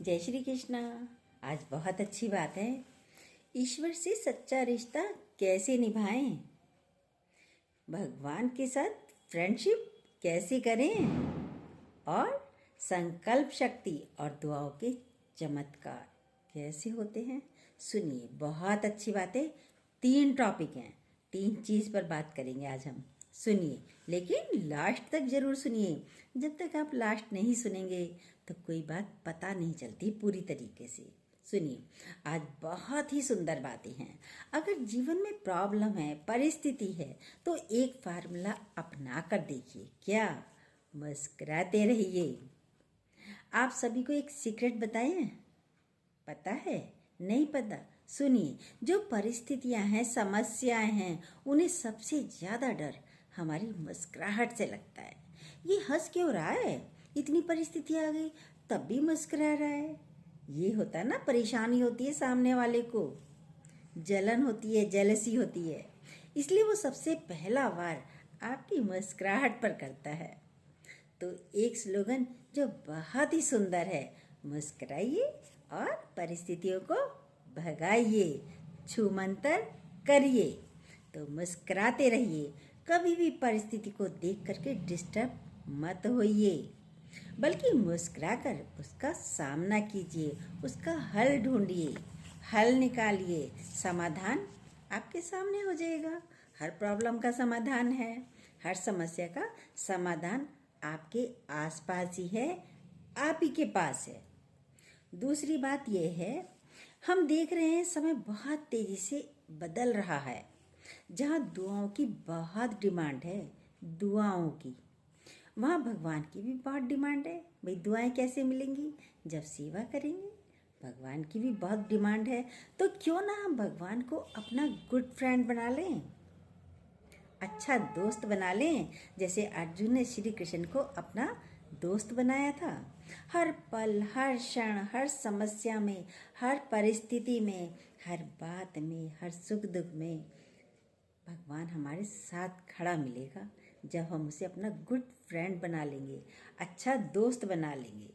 जय श्री कृष्णा। आज बहुत अच्छी बात है। ईश्वर से सच्चा रिश्ता कैसे निभाएं, भगवान के साथ फ्रेंडशिप कैसे करें और संकल्प शक्ति और दुआओं के चमत्कार कैसे होते हैं। सुनिए, बहुत अच्छी बातें। 3 टॉपिक हैं, 3 चीज़ पर बात करेंगे आज हम। सुनिए, लेकिन लास्ट तक ज़रूर सुनिए। जब तक आप लास्ट नहीं सुनेंगे तो कोई बात पता नहीं चलती पूरी तरीके से। सुनिए, आज बहुत ही सुंदर बातें हैं। अगर जीवन में प्रॉब्लम है, परिस्थिति है, तो एक फार्मूला अपना कर देखिए। क्या? मुस्कुराते रहिए। आप सभी को एक सीक्रेट बताएं? पता है? नहीं पता? सुनिए, जो परिस्थितियां हैं, समस्याएं हैं, उन्हें सबसे ज़्यादा डर हमारी मुस्कुराहट से लगता है। ये हंस क्यों रहा है? इतनी परिस्थिति आ गई तब भी मुस्कुरा रहा है। ये होता है ना, परेशानी होती है सामने वाले को, जलन होती है, जेलसी होती है, इसलिए वो सबसे पहला वार आपकी मुस्कुराहट पर करता है। तो एक स्लोगन जो बहुत ही सुंदर है, मुस्कुराइए और परिस्थितियों को भगाइए, छूमंतर करिए। तो मुस्कुराते रहिए, कभी भी परिस्थिति को देख करके डिस्टर्ब मत होइए, बल्कि मुस्कुराकर उसका सामना कीजिए, उसका हल ढूंढिए, हल निकालिए। समाधान आपके सामने हो जाएगा। हर प्रॉब्लम का समाधान है, हर समस्या का समाधान आपके आसपास ही है, आप ही के पास है। दूसरी बात यह है, हम देख रहे हैं समय बहुत तेजी से बदल रहा है। जहाँ दुआओं की बहुत डिमांड है, दुआओं की, वहाँ भगवान की भी बहुत डिमांड है। भाई, दुआएं कैसे मिलेंगी? जब सेवा करेंगे। भगवान की भी बहुत डिमांड है, तो क्यों ना हम भगवान को अपना गुड फ्रेंड बना लें, अच्छा दोस्त बना लें, जैसे अर्जुन ने श्री कृष्ण को अपना दोस्त बनाया था। हर पल, हर क्षण, हर समस्या में, हर परिस्थिति में, हर बात में, हर सुख दुख में भगवान हमारे साथ खड़ा मिलेगा जब हम उसे अपना गुड फ्रेंड बना लेंगे, अच्छा दोस्त बना लेंगे।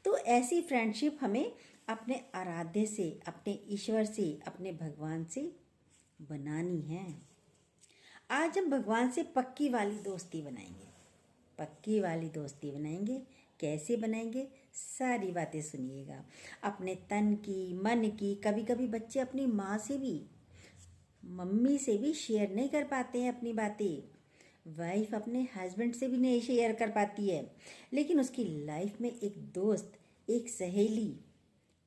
तो ऐसी फ्रेंडशिप हमें अपने आराध्य से, अपने ईश्वर से, अपने भगवान से बनानी है। आज हम भगवान से पक्की वाली दोस्ती बनाएंगे। पक्की वाली दोस्ती बनाएंगे। कैसे बनाएंगे? सारी बातें सुनिएगा। अपने तन की, मन की, कभी कभी बच्चे अपनी माँ से भी, मम्मी से भी शेयर नहीं कर पाते हैं अपनी बातें। वाइफ अपने हस्बैंड से भी नहीं शेयर कर पाती है, लेकिन उसकी लाइफ में एक दोस्त, एक सहेली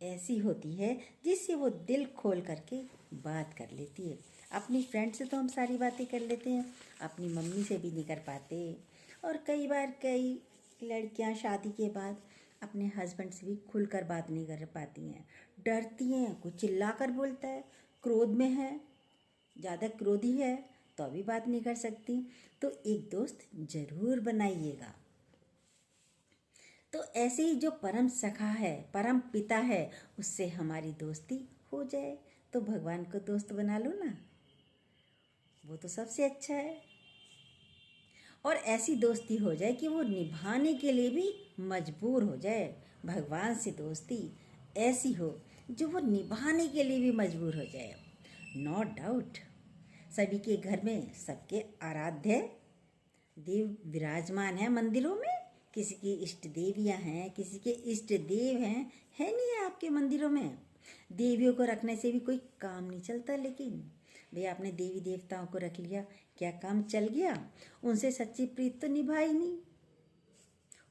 ऐसी होती है जिससे वो दिल खोल करके बात कर लेती है। अपनी फ्रेंड से तो हम सारी बातें कर लेते हैं, अपनी मम्मी से भी नहीं कर पाते। और कई बार कई लड़कियां शादी के बाद अपने हस्बैंड से भी खुलकर बात नहीं कर पाती हैं, डरती हैं, कुछ चिल्ला कर बोलता है, क्रोध में है, ज़्यादा क्रोधी है तो अभी बात नहीं कर सकती। तो एक दोस्त जरूर बनाइएगा। तो ऐसे ही जो परम सखा है, परम पिता है, उससे हमारी दोस्ती हो जाए तो भगवान को दोस्त बना लो ना, वो तो सबसे अच्छा है। और ऐसी दोस्ती हो जाए कि वो निभाने के लिए भी मजबूर हो जाए। भगवान से दोस्ती ऐसी हो जो वो निभाने के लिए भी मजबूर हो जाए। नो डाउट, सभी के घर में सबके आराध्य देव विराजमान है मंदिरों में। किसी की इष्ट देवियाँ हैं, किसी के इष्ट देव हैं, है नहीं है आपके मंदिरों में? देवियों को रखने से भी कोई काम नहीं चलता, लेकिन भैया आपने देवी देवताओं को रख लिया, क्या काम चल गया? उनसे सच्ची प्रीत तो निभाई नहीं।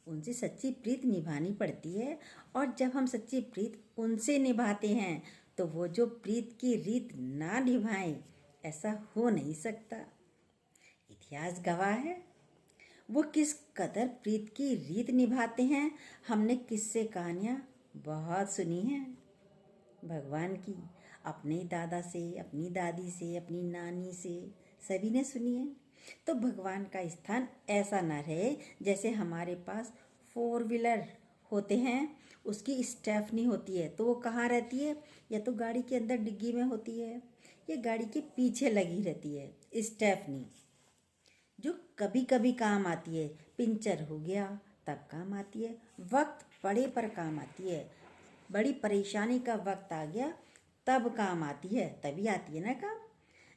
उनसे सच्ची प्रीत निभानी पड़ती है, और जब हम सच्ची प्रीत उनसे निभाते हैं तो वो जो प्रीत की रीत ना निभाएं, ऐसा हो नहीं सकता। इतिहास गवाह है वो किस कदर प्रीत की रीत निभाते हैं। हमने किस्से कहानियाँ बहुत सुनी हैं भगवान की, अपने दादा से, अपनी दादी से, अपनी नानी से, सभी ने सुनी है। तो भगवान का स्थान ऐसा ना रहे जैसे हमारे पास 4 व्हीलर होते हैं, उसकी स्टेफनी होती है, तो वो कहाँ रहती है? या तो गाड़ी के अंदर डिग्गी में होती है, या गाड़ी के पीछे लगी रहती है स्टेफनी, जो कभी कभी काम आती है। पंचर हो गया तब काम आती है, वक्त पड़े पर काम आती है। बड़ी परेशानी का वक्त आ गया तब काम आती है, तभी आती है ना काम।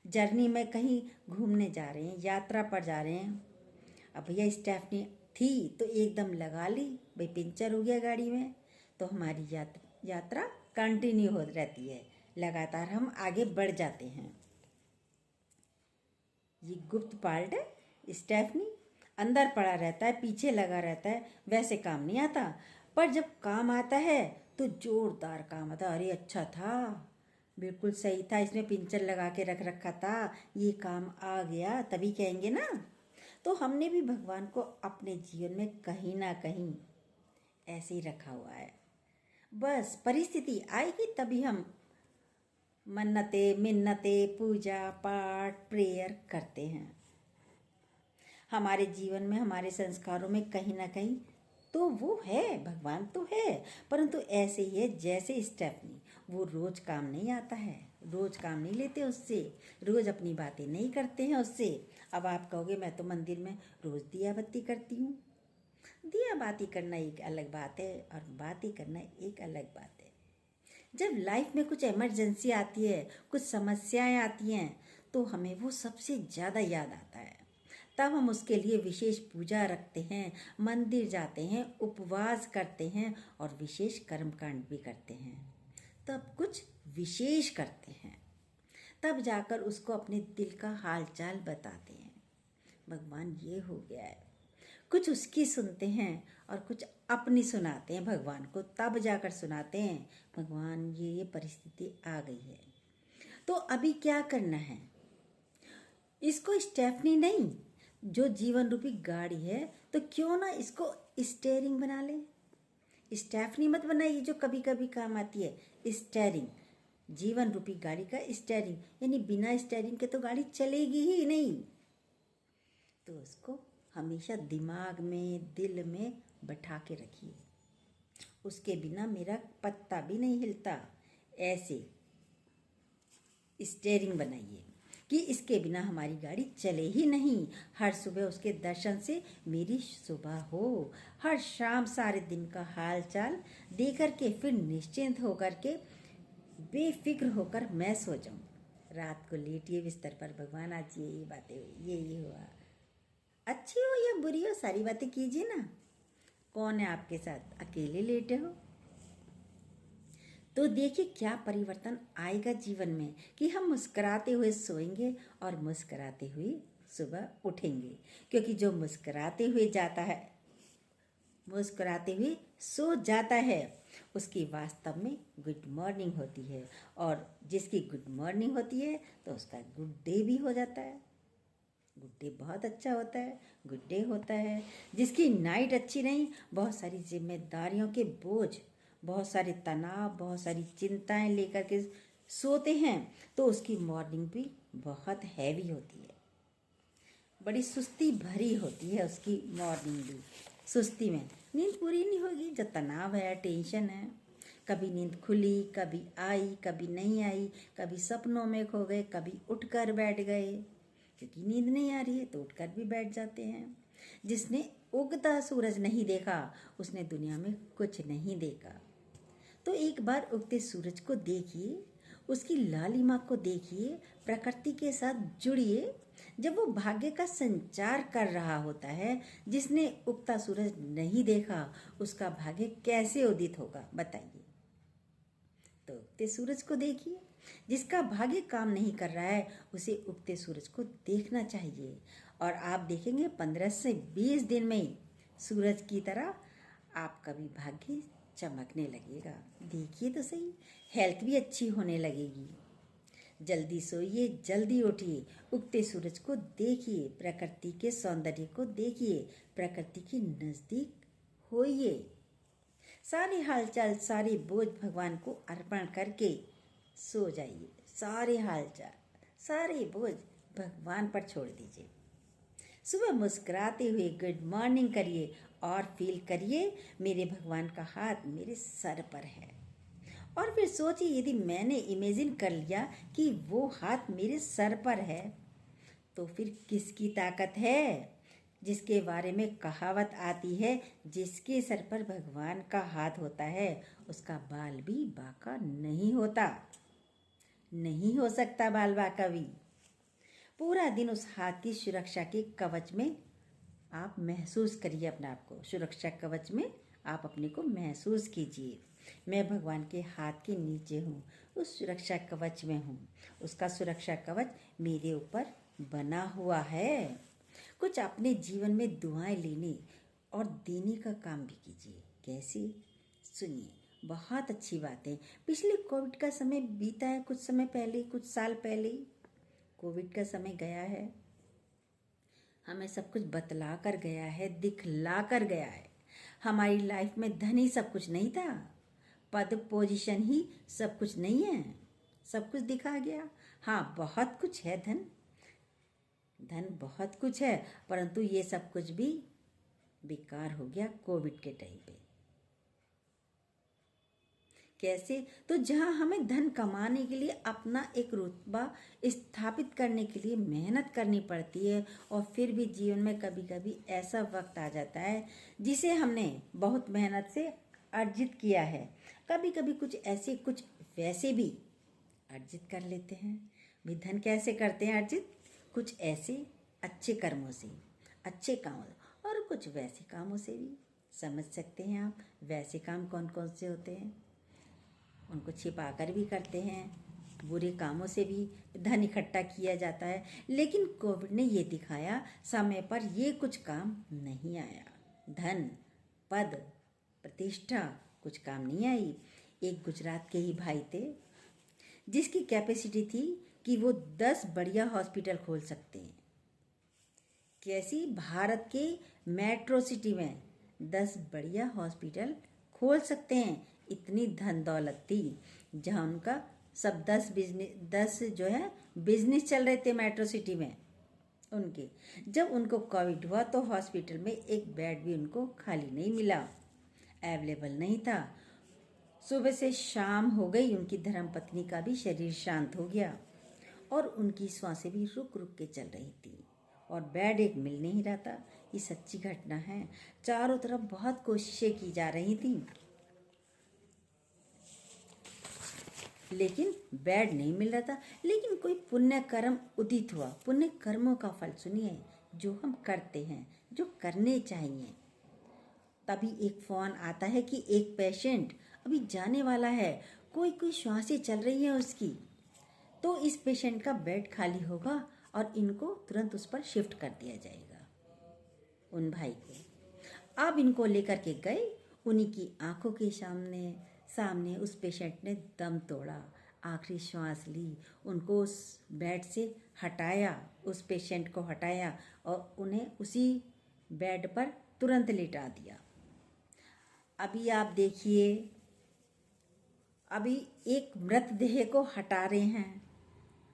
जर्नी में कहीं घूमने जा रहे हैं, यात्रा पर जा रहे हैं। अब भैया स्टेफनी थी तो एकदम लगा ली, भाई पंचर हो गया गाड़ी में, तो हमारी यात्रा कंटिन्यू हो रहती है, लगातार हम आगे बढ़ जाते हैं। ये गुप्त पार्ट है। स्टेफनी अंदर पड़ा रहता है, पीछे लगा रहता है, वैसे काम नहीं आता, पर जब काम आता है तो जोरदार काम आता है। अरे अच्छा था, बिल्कुल सही था, इसमें पिंचर लगा के रख रखा था, ये काम आ गया, तभी कहेंगे ना। तो हमने भी भगवान को अपने जीवन में कहीं ना कहीं ऐसे ही रखा हुआ है। बस परिस्थिति आएगी तभी हम मन्नते मिन्नते पूजा पाठ प्रेयर करते हैं। हमारे जीवन में, हमारे संस्कारों में कहीं ना कहीं तो वो है, भगवान तो है, परंतु ऐसे ही है जैसे स्टेफनी, वो रोज काम नहीं आता है, रोज काम नहीं लेते उससे, रोज अपनी बातें नहीं करते हैं उससे। अब आप कहोगे मैं तो मंदिर में रोज दिया बत्ती करती हूँ। दिया बाती करना एक अलग बात है और बातें करना एक अलग बात है। जब लाइफ में कुछ इमरजेंसी आती है, कुछ समस्याएं आती हैं, तो हमें वो सबसे ज़्यादा याद आता है। तब हम उसके लिए विशेष पूजा रखते हैं, मंदिर जाते हैं, उपवास करते हैं और विशेष कर्मकांड भी करते हैं। तब कुछ विशेष करते हैं, तब जाकर उसको अपने दिल का हालचाल बताते हैं, भगवान ये हो गया है। कुछ उसकी सुनते हैं और कुछ अपनी सुनाते हैं भगवान को, तब जाकर सुनाते हैं भगवान ये परिस्थिति आ गई है, तो अभी क्या करना है। इसको स्टेफनी नहीं, जो जीवन रूपी गाड़ी है, तो क्यों ना इसको स्टेयरिंग बना ले। स्टेफनी मत बनाइए जो कभी कभी काम आती है, स्टेयरिंग, जीवन रूपी गाड़ी का स्टेयरिंग, यानी बिना स्टेयरिंग के तो गाड़ी चलेगी ही नहीं। तो उसको हमेशा दिमाग में, दिल में बैठा के रखिए, उसके बिना मेरा पत्ता भी नहीं हिलता। ऐसे स्टेयरिंग बनाइए कि इसके बिना हमारी गाड़ी चले ही नहीं। हर सुबह उसके दर्शन से मेरी सुबह हो, हर शाम सारे दिन का हाल चाल दे करके फिर निश्चिंत होकर के, बेफिक्र होकर मैं सो जाऊं। रात को लेटिए बिस्तर पर, भगवान आज ये बातें हुई, ये हुआ, अच्छी हो या बुरी हो, सारी बातें कीजिए ना। कौन है आपके साथ, अकेले लेटे हो? तो देखिए क्या परिवर्तन आएगा जीवन में कि हम मुस्कुराते हुए सोएंगे और मुस्कुराते हुए सुबह उठेंगे। क्योंकि जो मुस्कुराते हुए जाता है, मुस्कुराते हुए सो जाता है, उसकी वास्तव में गुड मॉर्निंग होती है, और जिसकी गुड मॉर्निंग होती है तो उसका गुड डे भी हो जाता है। गुड डे बहुत अच्छा होता है, गुड डे होता है। जिसकी नाइट अच्छी नहीं, बहुत सारी जिम्मेदारियों के बोझ, बहुत सारे तनाव, बहुत सारी चिंताएं लेकर के सोते हैं, तो उसकी मॉर्निंग भी बहुत हैवी होती है, बड़ी सुस्ती भरी होती है उसकी मॉर्निंग भी। सुस्ती में नींद पूरी नहीं होगी, जो तनाव है, टेंशन है, कभी नींद खुली, कभी आई, कभी नहीं आई, कभी सपनों में खो गए, कभी उठकर बैठ गए, क्योंकि नींद नहीं आ रही है तो उठकर भी बैठ जाते हैं। जिसने उगता सूरज नहीं देखा, उसने दुनिया में कुछ नहीं देखा। तो एक बार उगते सूरज को देखिए, उसकी लालिमा को देखिए, प्रकृति के साथ जुड़िए। जब वो भाग्य का संचार कर रहा होता है, जिसने उगता सूरज नहीं देखा, उसका भाग्य कैसे उदित होगा बताइए। तो उगते सूरज को देखिए, जिसका भाग्य काम नहीं कर रहा है, उसे उगते सूरज को देखना चाहिए, और आप देखेंगे 15 से 20 दिन में ही सूरज की तरह आपका भी भाग्य चमकने लगेगा। देखिए तो सही, हेल्थ भी अच्छी होने लगेगी। जल्दी सोइए, जल्दी उठिए, उगते सूरज को देखिए, प्रकृति के सौंदर्य को देखिए, प्रकृति के नज़दीक होइए। सारे हालचाल, सारे बोझ भगवान को अर्पण करके सो जाइए। सारे हालचाल, सारे बोझ भगवान पर छोड़ दीजिए। सुबह मुस्कुराते हुए गुड मॉर्निंग करिए और फील करिए मेरे भगवान का हाथ मेरे सर पर है। और फिर सोचिए, यदि मैंने इमेजिन कर लिया कि वो हाथ मेरे सर पर है, तो फिर किसकी ताकत है जिसके बारे में कहावत आती है, जिसके सर पर भगवान का हाथ होता है उसका बाल भी बांका नहीं होता, नहीं हो सकता बाल बांका भी। पूरा दिन उस हाथ की सुरक्षा के कवच में आप महसूस करिए अपने आप को, सुरक्षा कवच में आप अपने को महसूस कीजिए। मैं भगवान के हाथ के नीचे हूँ, उस सुरक्षा कवच में हूँ, उसका सुरक्षा कवच मेरे ऊपर बना हुआ है। कुछ अपने जीवन में दुआएं लेने और देने का काम भी कीजिए। कैसे? सुनिए, बहुत अच्छी बात है। पिछले कोविड का समय बीता है, कुछ समय पहले, कुछ साल पहले कोविड का समय गया है, हमें सब कुछ बतला कर गया है, दिखला कर गया है। हमारी लाइफ में धन ही सब कुछ नहीं था, पद पोजीशन ही सब कुछ नहीं है, सब कुछ दिखा गया। हाँ, बहुत कुछ है, धन बहुत कुछ है, परंतु ये सब कुछ भी बेकार हो गया कोविड के टाइम पे। कैसे? तो जहाँ हमें धन कमाने के लिए अपना एक रुतबा स्थापित करने के लिए मेहनत करनी पड़ती है, और फिर भी जीवन में कभी कभी ऐसा वक्त आ जाता है जिसे हमने बहुत मेहनत से अर्जित किया है, कभी कभी कुछ ऐसे कुछ वैसे भी अर्जित कर लेते हैं। भाई धन कैसे करते हैं अर्जित? कुछ ऐसे अच्छे कर्मों से, अच्छे कामों से, और कुछ वैसे कामों से भी। समझ सकते हैं आप वैसे काम कौन कौन से होते हैं? उनको छिपा कर भी करते हैं, बुरे कामों से भी धन इकट्ठा किया जाता है। लेकिन कोविड ने ये दिखाया, समय पर ये कुछ काम नहीं आया। धन, पद, प्रतिष्ठा कुछ काम नहीं आई। एक गुजरात के ही भाई थे जिसकी कैपेसिटी थी कि वो 10 बढ़िया हॉस्पिटल खोल सकते हैं। कैसी? भारत के मेट्रो सिटी में 10 बढ़िया हॉस्पिटल खोल सकते हैं, इतनी धन दौलत थी। जहाँ उनका सब 10 जो है बिजनेस चल रहे थे मेट्रो सिटी में उनके। जब उनको कोविड हुआ तो हॉस्पिटल में एक बेड भी उनको खाली नहीं मिला, अवेलेबल नहीं था। सुबह से शाम हो गई, उनकी धर्मपत्नी का भी शरीर शांत हो गया और उनकी श्वासें भी रुक रुक के चल रही थी, और बेड एक मिल नहीं रहा था। ये सच्ची घटना है। चारों तरफ बहुत कोशिशें की जा रही थी, लेकिन बेड नहीं मिल रहा था। लेकिन कोई पुण्य कर्म उदित हुआ। पुण्य कर्मों का फल सुनिए, जो हम करते हैं, जो करने चाहिए। तभी एक फोन आता है कि एक पेशेंट अभी जाने वाला है, कोई श्वासें चल रही है उसकी, तो इस पेशेंट का बेड खाली होगा और इनको तुरंत उस पर शिफ्ट कर दिया जाएगा, उन भाई को। अब इनको लेकर के गए, उन्हीं की आंखों के सामने उस पेशेंट ने दम तोड़ा, आखिरी श्वास ली, उनको उस बेड से हटाया, उस पेशेंट को हटाया और उन्हें उसी बेड पर तुरंत लिटा दिया। अभी आप देखिए, अभी एक मृतदेह को हटा रहे हैं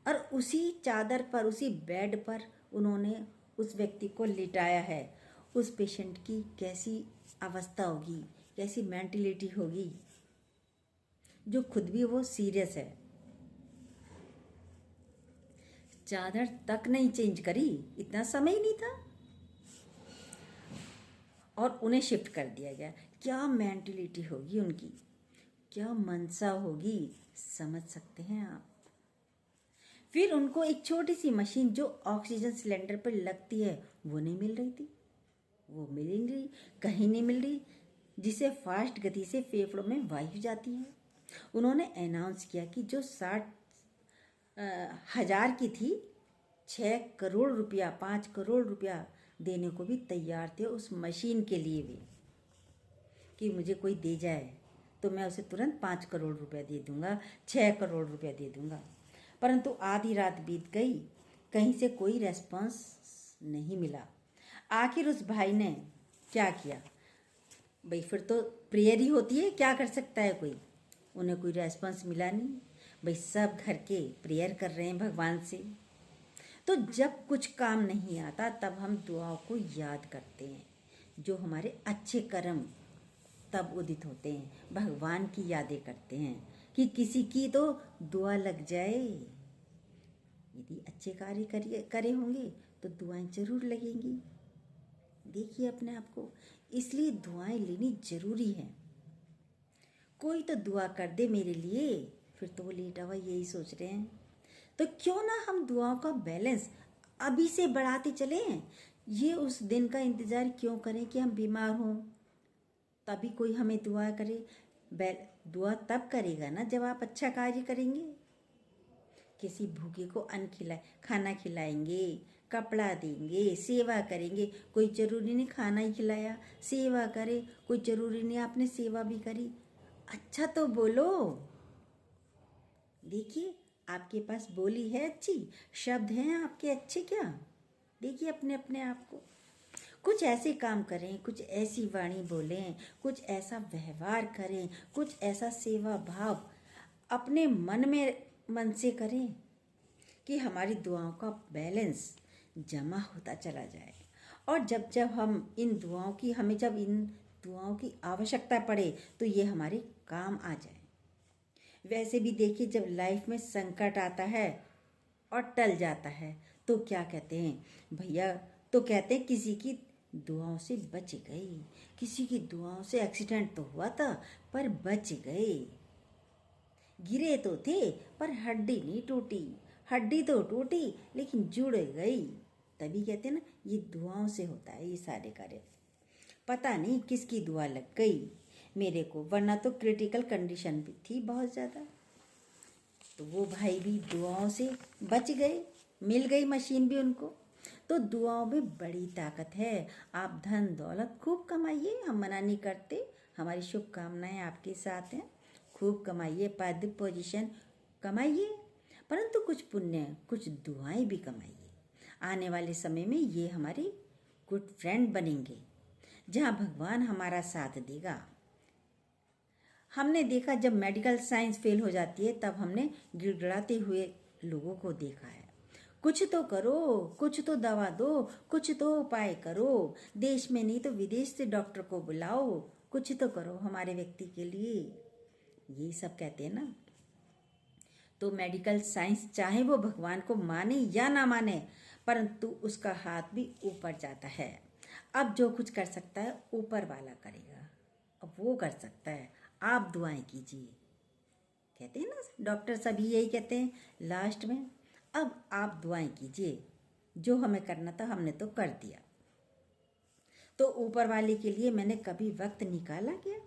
और उसी चादर पर, उसी बेड पर उन्होंने उस व्यक्ति को लिटाया है। उस पेशेंट की कैसी अवस्था होगी, कैसी मेंटलिटी होगी, जो खुद भी वो सीरियस है। चादर तक नहीं चेंज करी, इतना समय ही नहीं था, और उन्हें शिफ्ट कर दिया गया। क्या मेंटलिटी होगी उनकी, क्या मनसा होगी, समझ सकते हैं आप। फिर उनको एक छोटी सी मशीन जो ऑक्सीजन सिलेंडर पर लगती है वो नहीं मिल रही थी, वो मिल नहीं रही, कहीं नहीं मिल रही, जिसे फास्ट गति से फेफड़ों में वायु जाती है। उन्होंने अनाउंस किया कि जो 60,000 की थी, 6 करोड़ रुपया, 5 करोड़ रुपया देने को भी तैयार थे उस मशीन के लिए भी, कि मुझे कोई दे जाए तो मैं उसे तुरंत 5 करोड़ रुपया दे दूंगा, 6 करोड़ रुपया दे दूंगा। परंतु आधी रात बीत गई, कहीं से कोई रेस्पॉन्स नहीं मिला। आखिर उस भाई ने क्या किया? भाई फिर तो प्रेयर ही होती है, क्या कर सकता है कोई। उन्हें कोई रेस्पॉन्स मिला नहीं। भाई सब घर के प्रेयर कर रहे हैं भगवान से। तो जब कुछ काम नहीं आता तब हम दुआओं को याद करते हैं, जो हमारे अच्छे कर्म तब उदित होते हैं, भगवान की यादें करते हैं कि किसी की तो दुआ लग जाए। यदि अच्छे कार्य करे होंगे तो दुआएं जरूर लगेंगी। देखिए अपने आप को। इसलिए दुआएं लेनी जरूरी है। कोई तो दुआ कर दे मेरे लिए, फिर तो वो लेटा हुआ यही सोच रहे हैं। तो क्यों ना हम दुआओं का बैलेंस अभी से बढ़ाते चलें। ये उस दिन का इंतज़ार क्यों करें कि हम बीमार हों तभी कोई हमें दुआ करे। दुआ तब करेगा ना जब आप अच्छा कार्य करेंगे। किसी भूखे को खाना खिलाएंगे, कपड़ा देंगे, सेवा करेंगे। कोई ज़रूरी नहीं खाना ही खिलाया, सेवा करे। कोई ज़रूरी नहीं आपने सेवा भी करी। अच्छा तो बोलो। देखिए आपके पास बोली है अच्छी, शब्द हैं आपके अच्छे क्या। देखिए अपने अपने आप को। कुछ ऐसे काम करें, कुछ ऐसी वाणी बोलें, कुछ ऐसा व्यवहार करें, कुछ ऐसा सेवा भाव अपने मन से करें कि हमारी दुआओं का बैलेंस जमा होता चला जाए। और जब जब जब इन दुआओं की आवश्यकता पड़े तो ये हमारे काम आ जाए। वैसे भी देखिए जब लाइफ में संकट आता है और टल जाता है तो क्या कहते हैं भैया, तो कहते हैं किसी की दुआओं से बच गई, किसी की दुआओं से एक्सीडेंट तो हुआ था पर बच गए। गिरे तो थे पर हड्डी नहीं टूटी, हड्डी तो टूटी लेकिन जुड़ गई। तभी कहते हैं ना ये दुआओं से होता है ये सारे कार्य। पता नहीं किसकी दुआ लग गई मेरे को, वरना तो क्रिटिकल कंडीशन भी थी बहुत ज़्यादा। तो वो भाई भी दुआओं से बच गए, मिल गई मशीन भी उनको। तो दुआओं में बड़ी ताकत है। आप धन दौलत खूब कमाइए, हम मना नहीं करते, हमारी शुभकामनाएं आपके साथ हैं। खूब कमाइए, पद पोजीशन कमाइए, परंतु कुछ पुण्य, कुछ दुआएं भी कमाइए। आने वाले समय में ये हमारी गुड फ्रेंड बनेंगे, जहाँ भगवान हमारा साथ देगा। हमने देखा जब मेडिकल साइंस फेल हो जाती है तब हमने गिड़गिड़ाते हुए लोगों को देखा है। कुछ तो करो, कुछ तो दवा दो, कुछ तो उपाय करो, देश में नहीं तो विदेश से डॉक्टर को बुलाओ, कुछ तो करो हमारे व्यक्ति के लिए। यही सब कहते हैं ना। तो मेडिकल साइंस चाहे वो भगवान को माने या ना माने, परंतु उसका हाथ भी ऊपर जाता है। अब जो कुछ कर सकता है ऊपर वाला करेगा, अब वो कर सकता है। आप दुआएं कीजिए, कहते हैं ना डॉक्टर सभी यही कहते हैं लास्ट में। अब आप दुआएं कीजिए, जो हमें करना था हमने तो कर दिया। तो ऊपर वाले के लिए मैंने कभी वक्त निकाला क्या?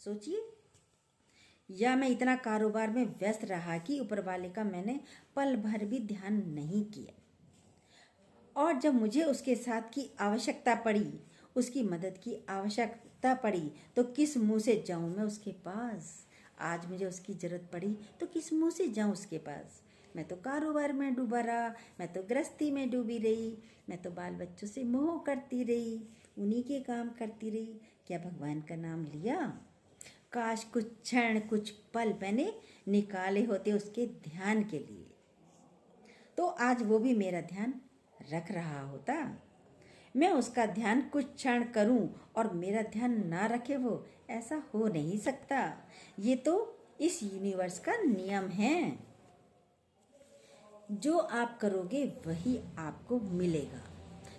सोचिए। या मैं इतना कारोबार में व्यस्त रहा कि ऊपर वाले का मैंने पल भर भी ध्यान नहीं किया। और जब मुझे उसके साथ की आवश्यकता पड़ी, उसकी मदद की आवश्यकता पड़ी, तो किस मुंह से जाऊं मैं उसके पास? आज मुझे उसकी ज़रूरत पड़ी तो किस मुंह से जाऊं उसके पास? मैं तो कारोबार में डूबा रहा, मैं तो गृहस्थी में डूबी रही, मैं तो बाल बच्चों से मोह करती रही, उन्हीं के काम करती रही। क्या भगवान का नाम लिया? काश कुछ क्षण, कुछ पल मैंने निकाले होते उसके ध्यान के लिए, तो आज वो भी मेरा ध्यान रख रहा होता। मैं उसका ध्यान कुछ क्षण करूं और मेरा ध्यान ना रखे वो, ऐसा हो नहीं सकता। ये तो इस यूनिवर्स का नियम है। जो आप करोगे वही आपको मिलेगा।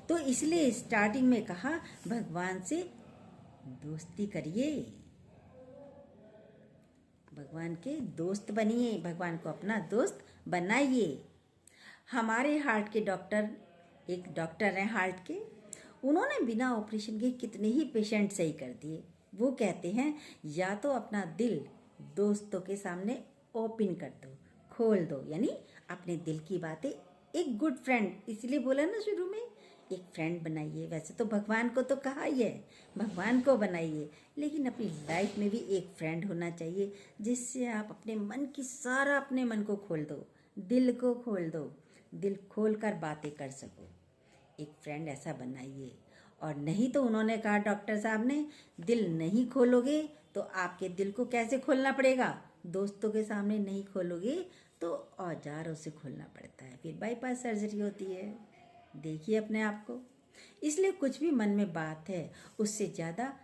तो इसलिए स्टार्टिंग में कहा भगवान से दोस्ती करिए, भगवान के दोस्त बनिए, भगवान को अपना दोस्त बनाइए। हमारे हार्ट के डॉक्टर, एक डॉक्टर हैं हार्ट के, उन्होंने बिना ऑपरेशन के कितने ही पेशेंट सही कर दिए। वो कहते हैं या तो अपना दिल दोस्तों के सामने ओपन कर दो, खोल दो, यानी अपने दिल की बातें एक गुड फ्रेंड, इसलिए बोला ना शुरू में, एक फ्रेंड बनाइए। वैसे तो भगवान को तो कहा ही है, भगवान को बनाइए, लेकिन अपनी लाइफ में भी एक फ्रेंड होना चाहिए जिससे आप अपने मन की सारा अपने मन को खोल दो, दिल को खोल दो, दिल खोल कर बातें कर सको। एक फ्रेंड ऐसा बनाइए। और नहीं तो उन्होंने कहा डॉक्टर साहब ने, दिल नहीं खोलोगे तो आपके दिल को कैसे खोलना पड़ेगा? दोस्तों के सामने नहीं खोलोगे तो औजारों से खोलना पड़ता है, फिर बाईपास सर्जरी होती है। देखिए अपने आप को। इसलिए कुछ भी मन में बात है, उससे ज़्यादा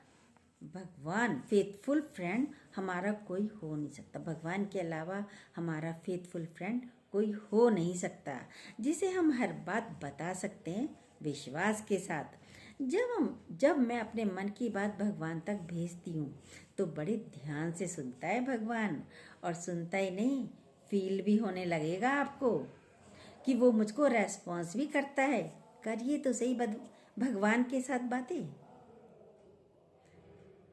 भगवान, फेथफुल फ्रेंड हमारा कोई हो नहीं सकता। भगवान के अलावा हमारा फेथफुल फ्रेंड कोई हो नहीं सकता, जिसे हम हर बात बता सकते हैं, विश्वास के साथ। जब मैं अपने मन की बात भगवान तक भेजती हूँ तो बड़े ध्यान से सुनता है भगवान, और सुनता ही नहीं, फील भी होने लगेगा आपको कि वो मुझको रेस्पॉन्स भी करता है। करिए तो सही भगवान के साथ बातें।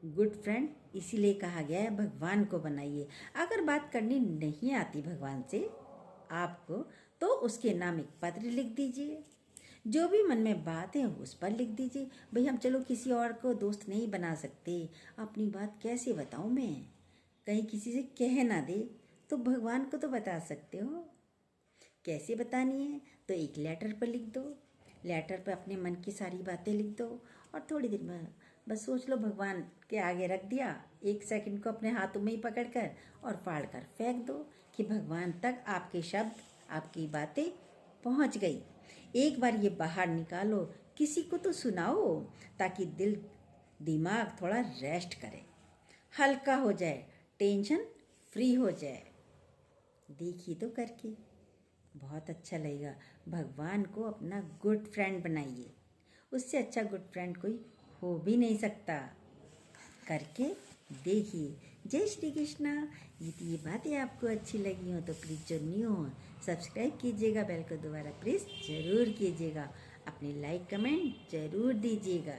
गुड फ्रेंड इसीलिए कहा गया है भगवान को बनाइए। अगर बात करनी नहीं आती भगवान से आपको तो उसके नाम एक पत्र लिख दीजिए। जो भी मन में बात है उस पर लिख दीजिए। भाई हम चलो किसी और को दोस्त नहीं बना सकते, अपनी बात कैसे बताऊं मैं, कहीं किसी से कह ना दे, तो भगवान को तो बता सकते हो। कैसे बतानी है तो एक लेटर पर लिख दो। लेटर पर अपने मन की सारी बातें लिख दो और थोड़ी देर में बस सोच लो भगवान के आगे रख दिया, 1 सेकंड को अपने हाथों में ही पकड़कर और फाड़ कर फेंक दो कि भगवान तक आपके शब्द, आपकी बातें पहुंच गई। एक बार ये बाहर निकालो, किसी को तो सुनाओ, ताकि दिल दिमाग थोड़ा रेस्ट करे, हल्का हो जाए, टेंशन फ्री हो जाए। देखिए तो करके बहुत अच्छा लगेगा। भगवान को अपना गुड फ्रेंड बनाइए, उससे अच्छा गुड फ्रेंड कोई हो भी नहीं सकता। करके देखिए। जय श्री कृष्णा। यदि ये बातें आपको अच्छी लगी हो तो प्लीज़ जो न्यू हो सब्सक्राइब कीजिएगा, बेल को दोबारा प्रेस जरूर कीजिएगा, अपने लाइक कमेंट जरूर दीजिएगा।